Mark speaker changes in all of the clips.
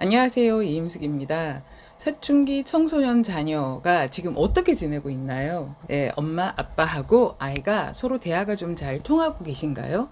Speaker 1: 안녕하세요. 이임숙입니다. 사춘기 청소년 자녀가 지금 어떻게 지내고 있나요? 네, 엄마, 아빠하고 아이가 서로 대화가 좀 잘 통하고 계신가요?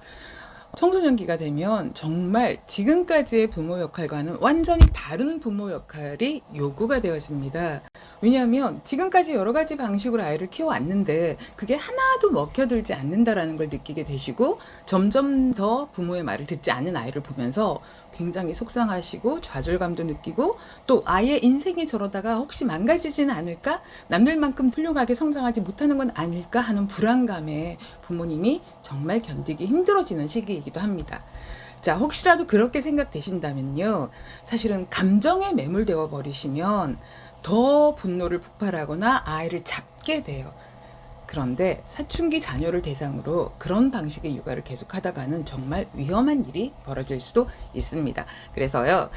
Speaker 1: 청소년기가 되면 정말 지금까지의 부모 역할과는 완전히 다른 부모 역할이 요구가 되어집니다. 왜냐하면 지금까지 여러 가지 방식으로 아이를 키워왔는데 그게 하나도 먹혀들지 않는다라는 걸 느끼게 되시고 점점 더 부모의 말을 듣지 않는 아이를 보면서 굉장히 속상하시고 좌절감도 느끼고 또 아이의 인생이 저러다가 혹시 망가지지는 않을까? 남들만큼 훌륭하게 성장하지 못하는 건 아닐까 하는 불안감에 부모님이 정말 견디기 힘들어지는 시기이기도 합니다. 자, 혹시라도 그렇게 생각되신다면요. 사실은 감정에 매몰되어 버리시면 더 분노를 폭발하거나 아이를 잡게 돼요. 그런데 사춘기 자녀를 대상으로 그런 방식의 육아를 계속하다가는 정말 위험한 일이 벌어질 수도 있습니다. 그래서요,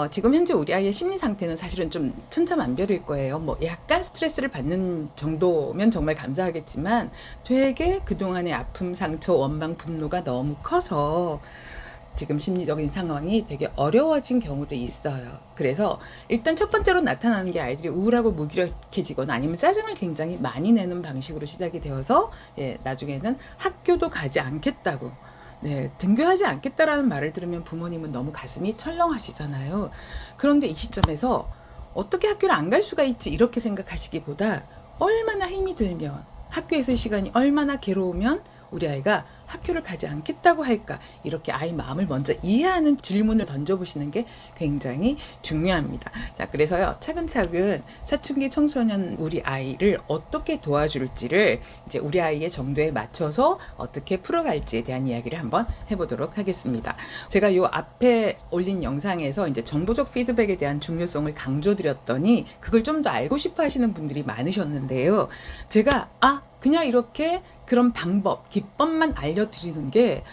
Speaker 1: 지금 현재 우리 아이의 심리 상태는 사실은 좀 천차만별일 거예요. 뭐 약간 스트레스를 받는 정도면 정말 감사하겠지만 되게 그동안의 아픔, 상처, 원망, 분노가 너무 커서 지금 심리적인 상황이 되게 어려워진 경우도 있어요. 그래서 일단 첫 번째로 나타나는 게 아이들이 우울하고 무기력해지거나 아니면 짜증을 굉장히 많이 내는 방식으로 시작이 되어서 나중에는 학교도 가지 않겠다고 등교하지 않겠다라는 말을 들으면 부모님은 너무 가슴이 철렁하시잖아요. 그런데 이 시점에서 어떻게 학교를 안 갈 수가 있지 이렇게 생각하시기보다 얼마나 힘이 들면 학교에 있을 시간이 얼마나 괴로우면 우리 아이가 학교를 가지 않겠다고 할까 이렇게 아이 마음을 먼저 이해하는 질문을 던져보시는 게 굉장히 중요합니다. 자, 그래서요 차근차근 사춘기 청소년 우리 아이를 어떻게 도와줄지를 이제 우리 아이의 정도에 맞춰서 어떻게 풀어갈지에 대한 이야기를 한번 해보도록 하겠습니다. 제가 요 앞에 올린 영상에서 이제 정보적 피드백에 대한 중요성을 강조드렸더니 그걸 좀 더 알고 싶어 하시는 분들이 많으셨는데요. 제가 그냥 이렇게 그런 방법, 기법만 알려드리는 게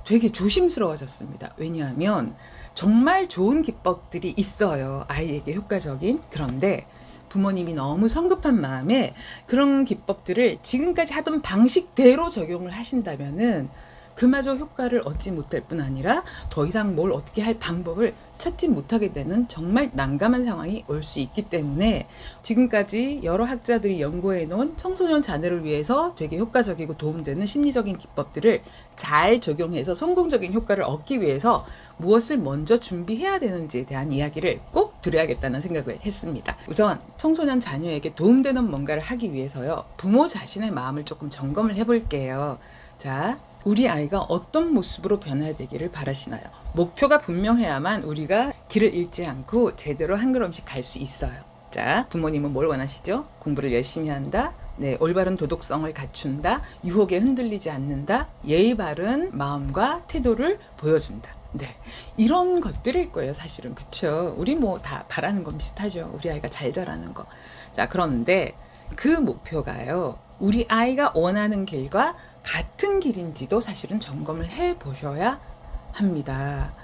Speaker 1: 되게 조심스러워졌습니다. 왜냐하면 정말 좋은 기법들이 있어요. 아이에게 효과적인. 그런데 부모님이 너무 성급한 마음에 그런 기법들을 지금까지 하던 방식대로 적용을 하신다면은 그마저 효과를 얻지 못할 뿐 아니라 더 이상 뭘 어떻게 할 방법을 찾지 못하게 되는 정말 난감한 상황이 올 수 있기 때문에 지금까지 여러 학자들이 연구해 놓은 청소년 자녀를 위해서 되게 효과적이고 도움되는 심리적인 기법들을 잘 적용해서 성공적인 효과를 얻기 위해서 무엇을 먼저 준비해야 되는지에 대한 이야기를 꼭 드려야겠다는 생각을 했습니다. 우선 청소년 자녀에게 도움되는 뭔가를 하기 위해서요. 부모 자신의 마음을 조금 점검을 해볼게요. 자, 우리 아이가 어떤 모습으로 변화해야 되기를 바라시나요? 목표가 분명해야만 우리가 길을 잃지 않고 제대로 한 걸음씩 갈 수 있어요. 자, 부모님은 뭘 원하시죠? 공부를 열심히 한다. 올바른 도덕성을 갖춘다. 유혹에 흔들리지 않는다. 예의 바른 마음과 태도를 보여준다. 이런 것들일 거예요, 사실은. 그쵸? 우리 뭐 다 바라는 건 비슷하죠. 우리 아이가 잘 자라는 거. 자, 그런데 그 목표가요. 우리 아이가 원하는 길과 같은 길인지도 사실은 점검을 해 보셔야 합니다.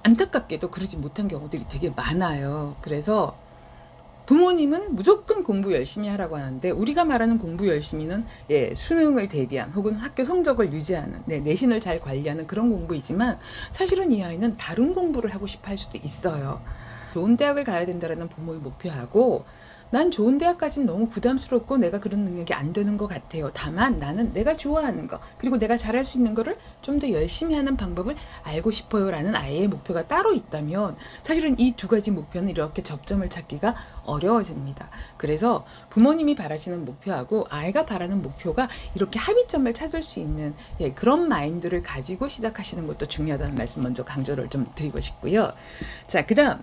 Speaker 1: 안타깝게도 그러지 못한 경우들이 되게 많아요. 그래서 부모님은 무조건 공부 열심히 하라고 하는데 우리가 말하는 공부 열심히는 수능을 대비한 혹은 학교 성적을 유지하는 내신을 잘 관리하는 그런 공부이지만 사실은 이 아이는 다른 공부를 하고 싶어 할 수도 있어요. 좋은 대학을 가야 된다는 부모의 목표하고 난 좋은 대학까지는 너무 부담스럽고 내가 그런 능력이 안 되는 것 같아요. 다만 나는 내가 좋아하는 거 그리고 내가 잘할 수 있는 거를 좀 더 열심히 하는 방법을 알고 싶어요 라는 아이의 목표가 따로 있다면 사실은 이 두 가지 목표는 이렇게 접점을 찾기가 어려워집니다. 그래서 부모님이 바라시는 목표하고 아이가 바라는 목표가 이렇게 합의점을 찾을 수 있는 그런 마인드를 가지고 시작하시는 것도 중요하다는 말씀 먼저 강조를 좀 드리고 싶고요. 자, 그 다음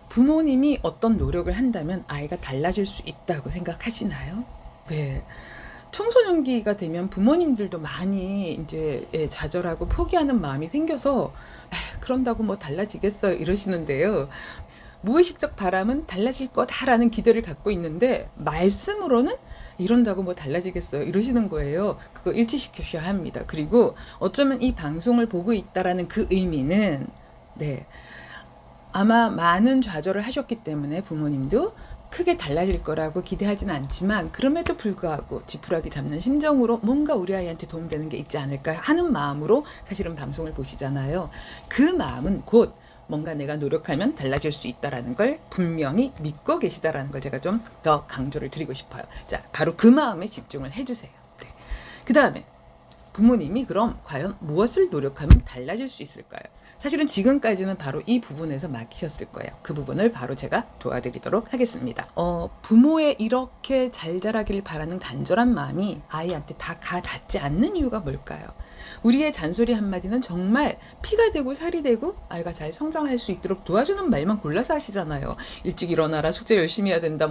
Speaker 1: 부모님이 어떤 노력을 한다면 아이가 달라질 수 있다고 생각하시나요? 청소년기가 되면 부모님들도 많이 이제 좌절하고 포기하는 마음이 생겨서 그런다고 뭐 달라지겠어요 이러시는데요. 무의식적 바람은 달라질 거다라는 기대를 갖고 있는데 말씀으로는 이런다고 뭐 달라지겠어요 이러시는 거예요. 그거 일치시키셔야 합니다. 그리고 어쩌면 이 방송을 보고 있다라는 그 의미는 아마 많은 좌절을 하셨기 때문에 부모님도 크게 달라질 거라고 기대하지는 않지만 그럼에도 불구하고 지푸라기 잡는 심정으로 뭔가 우리 아이한테 도움되는 게 있지 않을까 하는 마음으로 사실은 방송을 보시잖아요. 그 마음은 곧 뭔가 내가 노력하면 달라질 수 있다라는 걸 분명히 믿고 계시다라는 걸 제가 좀 더 강조를 드리고 싶어요. 자, 바로 그 마음에 집중을 해주세요. 네. 그 다음에 부모님이 그럼 과연 무엇을 노력하면 달라질 수 있을까요? 사실은 지금까지는 바로 이 부분에서 맡기셨을 거예요. 그 부분을 바로 제가 도와드리도록 하겠습니다. 부모의 이렇게 잘 자라길 바라는 간절한 마음이 아이한테 다 닿지 않는 이유가 뭘까요? 우리의 잔소리 한마디는 정말 피가 되고 살이 되고 아이가 잘 성장할 수 있도록 도와주는 말만 골라서 하시잖아요. 일찍 일어나라, 숙제 열심히 해야 된다,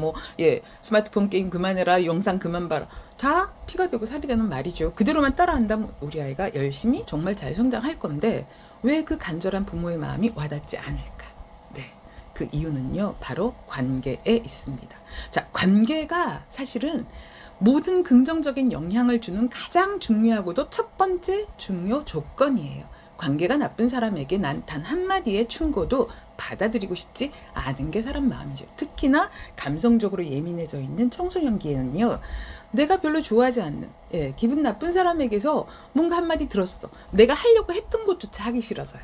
Speaker 1: 스마트폰 게임 그만해라, 영상 그만 봐라. 다 피가 되고 살이 되는 말이죠. 그대로만 따라한다면 우리 아이가 열심히 정말 잘 성장할 건데 왜 그 간절한 부모의 마음이 와닿지 않을까? 네, 그 이유는요, 바로 관계에 있습니다. 자, 관계가 사실은 모든 긍정적인 영향을 주는 가장 중요하고도 첫 번째 중요 조건이에요. 관계가 나쁜 사람에게 난 단 한마디의 충고도 받아들이고 싶지 않은 게 사람 마음이죠. 특히나 감성적으로 예민해져 있는 청소년기에는요, 내가 별로 좋아하지 않는, 기분 나쁜 사람에게서 뭔가 한마디 들었어. 내가 하려고 했던 것조차 하기 싫어서요.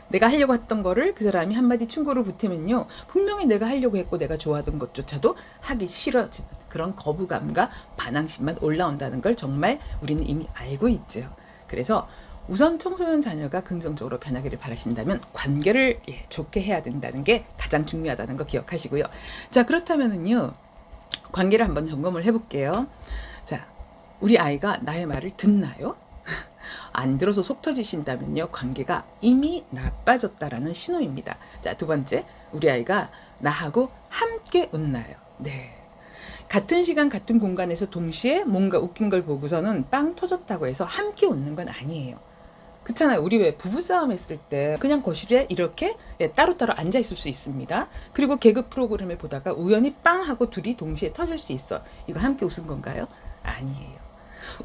Speaker 1: 내가 하려고 했던 거를 그 사람이 한마디 충고를 보태면요, 분명히 내가 하려고 했고 내가 좋아하던 것조차도 하기 싫어지는 그런 거부감과 반항심만 올라온다는 걸 정말 우리는 이미 알고 있죠. 그래서 우선 청소년 자녀가 긍정적으로 변하기를 바라신다면 관계를 좋게 해야 된다는 게 가장 중요하다는 거 기억하시고요. 자, 그렇다면은요, 관계를 한번 점검을 해볼게요. 자, 우리 아이가 나의 말을 듣나요? 안 들어서 속 터지신다면요, 관계가 이미 나빠졌다라는 신호입니다. 자, 두 번째, 우리 아이가 나하고 함께 웃나요? 네. 같은 시간 같은 공간에서 동시에 뭔가 웃긴 걸 보고서는 빵 터졌다고 해서 함께 웃는 건 아니에요. 그렇잖아요. 우리 왜 부부싸움 했을 때 그냥 거실에 이렇게 따로따로 앉아 있을 수 있습니다. 그리고 개그 프로그램을 보다가 우연히 빵 하고 둘이 동시에 터질 수 있어. 이거 함께 웃은 건가요? 아니에요.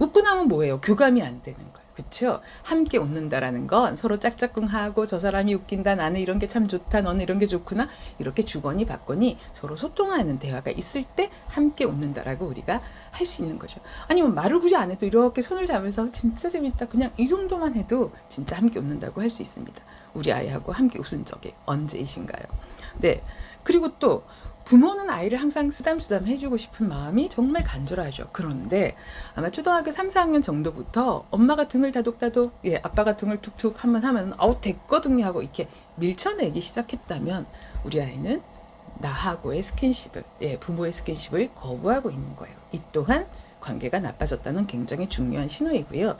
Speaker 1: 웃고 나면 뭐예요? 교감이 안 되는 거예요. 그쵸? 함께 웃는다라는 건 서로 짝짝꿍하고 저 사람이 웃긴다, 나는 이런 게 참 좋다, 너는 이런 게 좋구나, 이렇게 주거니 받거니 서로 소통하는 대화가 있을 때 함께 웃는다라고 우리가 할 수 있는 거죠. 아니면 말을 굳이 안 해도 이렇게 손을 잡으면서 진짜 재밌다, 그냥 이 정도만 해도 진짜 함께 웃는다고 할 수 있습니다. 우리 아이하고 함께 웃은 적이 언제이신가요? 네. 그리고 또 부모는 아이를 항상 쓰담쓰담 해주고 싶은 마음이 정말 간절하죠. 그런데 아마 초등학교 3, 4학년 정도부터 엄마가 등을 다독다독, 아빠가 등을 툭툭 한번 하면 아우 됐거든요 하고 이렇게 밀쳐내기 시작했다면 우리 아이는 나하고의 스킨십을, 부모의 스킨십을 거부하고 있는 거예요. 이 또한 관계가 나빠졌다는 굉장히 중요한 신호이고요.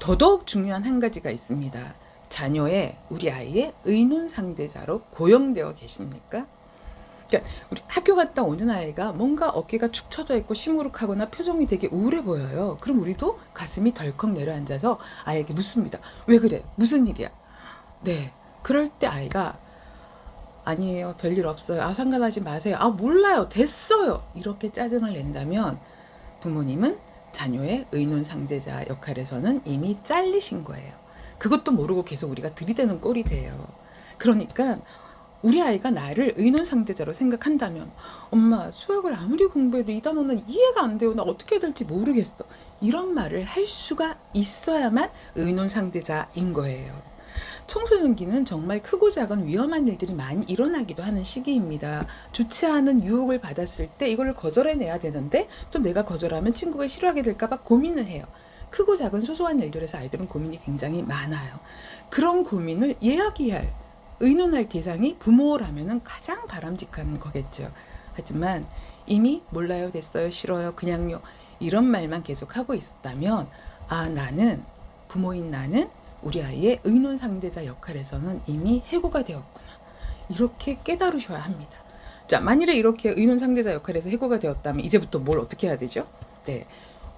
Speaker 1: 더더욱 중요한 한 가지가 있습니다. 자녀의, 우리 아이의 의논 상대자로 고용되어 계십니까? 그러니까 우리 학교 갔다 오는 아이가 뭔가 어깨가 축 처져 있고 시무룩하거나 표정이 되게 우울해 보여요. 그럼 우리도 가슴이 덜컥 내려앉아서 아이에게 묻습니다. 왜 그래? 무슨 일이야? 네. 그럴 때 아이가 아니에요. 별일 없어요. 아, 상관하지 마세요. 아, 몰라요. 됐어요. 이렇게 짜증을 낸다면 부모님은 자녀의 의논 상대자 역할에서는 이미 잘리신 거예요. 그것도 모르고 계속 우리가 들이대는 꼴이 돼요. 그러니까 우리 아이가 나를 의논 상대자로 생각한다면 엄마, 수학을 아무리 공부해도 이 단어는 이해가 안 돼요. 나 어떻게 해야 될지 모르겠어. 이런 말을 할 수가 있어야만 의논 상대자인 거예요. 청소년기는 정말 크고 작은 위험한 일들이 많이 일어나기도 하는 시기입니다. 좋지 않은 유혹을 받았을 때 이걸 거절해내야 되는데 또 내가 거절하면 친구가 싫어하게 될까 봐 고민을 해요. 크고 작은 소소한 일들에서 아이들은 고민이 굉장히 많아요. 그런 고민을 이야기할, 의논할 대상이 부모라면 가장 바람직한 거겠죠. 하지만 이미 몰라요, 됐어요, 싫어요, 그냥요, 이런 말만 계속하고 있었다면 나는, 부모인 나는 우리 아이의 의논 상대자 역할에서는 이미 해고가 되었구나, 이렇게 깨달으셔야 합니다. 자, 만일에 이렇게 의논 상대자 역할에서 해고가 되었다면 이제부터 뭘 어떻게 해야 되죠? 네,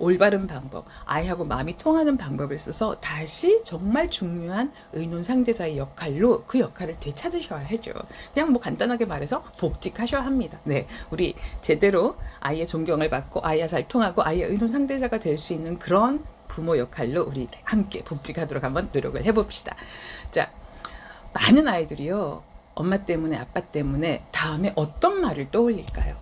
Speaker 1: 올바른 방법, 아이하고 마음이 통하는 방법을 써서 다시 정말 중요한 의논 상대자의 역할로 그 역할을 되찾으셔야 하죠. 그냥 간단하게 말해서 복직하셔야 합니다. 네, 우리 제대로 아이의 존경을 받고 아이와 잘 통하고 아이의 의논 상대자가 될 수 있는 그런 부모 역할로 우리 함께 복직하도록 한번 노력을 해봅시다. 자, 많은 아이들이요, 엄마 때문에 아빠 때문에 다음에 어떤 말을 떠올릴까요?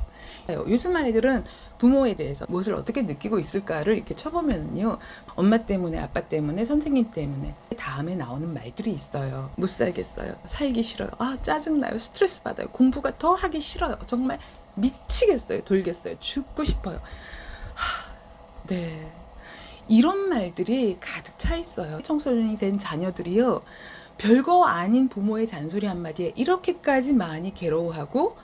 Speaker 1: 요즘 아이들은 부모에 대해서 무엇을 어떻게 느끼고 있을까를 이렇게 쳐보면요. 엄마 때문에, 아빠 때문에, 선생님 때문에 다음에 나오는 말들이 있어요. 못 살겠어요. 살기 싫어요. 아, 짜증나요. 스트레스 받아요. 공부가 더 하기 싫어요. 정말 미치겠어요. 돌겠어요. 죽고 싶어요. 네. 이런 말들이 가득 차 있어요. 청소년이 된 자녀들이요. 별거 아닌 부모의 잔소리 한마디에 이렇게까지 많이 괴로워하고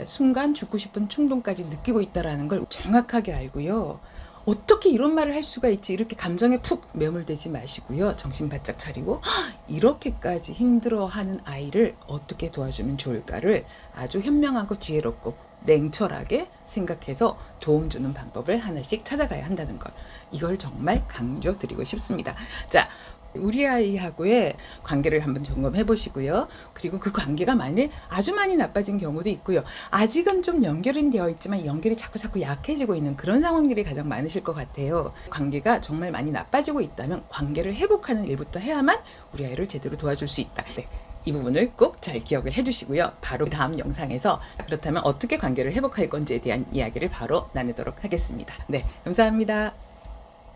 Speaker 1: 순간 죽고 싶은 충동까지 느끼고 있다는 걸 정확하게 알고요. 어떻게 이런 말을 할 수가 있지? 이렇게 감정에 푹 매몰되지 마시고요. 정신 바짝 차리고 이렇게까지 힘들어하는 아이를 어떻게 도와주면 좋을까를 아주 현명하고 지혜롭고 냉철하게 생각해서 도움 주는 방법을 하나씩 찾아가야 한다는 걸, 이걸 정말 강조드리고 싶습니다. 자, 우리 아이하고의 관계를 한번 점검해 보시고요. 그리고 그 관계가 만일 아주 많이 나빠진 경우도 있고요. 아직은 좀 연결은 되어 있지만 연결이 자꾸 약해지고 있는 그런 상황들이 가장 많으실 것 같아요. 관계가 정말 많이 나빠지고 있다면 관계를 회복하는 일부터 해야만 우리 아이를 제대로 도와줄 수 있다. 네. 이 부분을 꼭 잘 기억을 해주시고요. 바로 다음 영상에서 그렇다면 어떻게 관계를 회복할 건지에 대한 이야기를 바로 나누도록 하겠습니다. 네, 감사합니다.